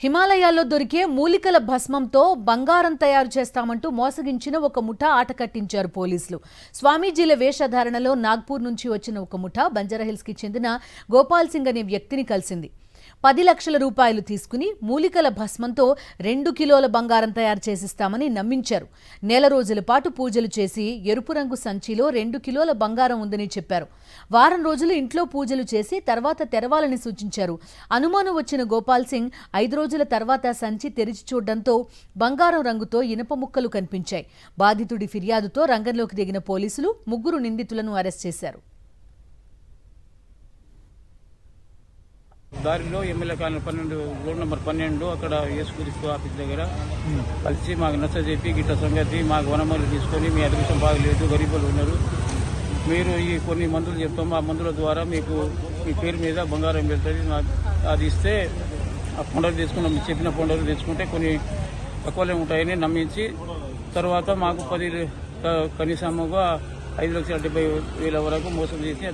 హిమాలయాల్లో దొరికే మూలికల భస్మంతో బంగారం తయారు చేస్తామంటూ మోసగించిన ఒక ముఠా ఆట కట్టించారు పోలీసులు. స్వామీజీల వేషధారణలో నాగ్పూర్ నుంచి వచ్చిన ఒక ముఠా బంజారాహిల్స్కి చెందిన గోపాల్ సింగ్ అనే వ్యక్తిని కలిసింది. 10 లక్షల రూపాయలు తీసుకుని మూలికల భస్మంతో 2 కిలోల బంగారం తయారు చేసిస్తామని నమ్మించారు. నెల రోజుల పాటు పూజలు చేసి ఎరుపు రంగు సంచిలో 2 కిలోల బంగారం ఉందని చెప్పారు. వారం రోజులు ఇంట్లో పూజలు చేసి తర్వాత తెరవాలని సూచించారు. అనుమానం వచ్చిన గోపాల్ సింగ్ 5 రోజుల తర్వాత సంచి తెరిచి చూడడంతో బంగారం రంగుతో ఇనప ముక్కలు కనిపించాయి. బాధితుడి ఫిర్యాదుతో రంగంలోకి దిగిన పోలీసులు 3 నిందితులను అరెస్ట్ చేశారు. దారిలో ఎమ్మెల్యే కాలనీ 12 రోడ్ నెంబర్ 12 అక్కడ యేసుక్రీస్తు ఆఫీస్ దగ్గర కలిసి మాకు నచ్చజెప్పి గిట్ట సంగతి మాకు వనమూలు తీసుకొని మీ అదృష్టం బాగలేదు, గరీబులు ఉన్నారు, మీరు ఈ కొన్ని మందులు చెప్తాము, ఆ మందుల ద్వారా మీకు మీ పేరు మీద బంగారం వెళ్తుంది, అది ఇస్తే ఆ పొండలు తీసుకున్నాం, మీరు చెప్పిన పొండలు తెచ్చుకుంటే కొన్ని తక్కువలే ఉంటాయని నమ్మించి తర్వాత మాకు కనీసముగా 5,70,000 వరకు మోసం చేసి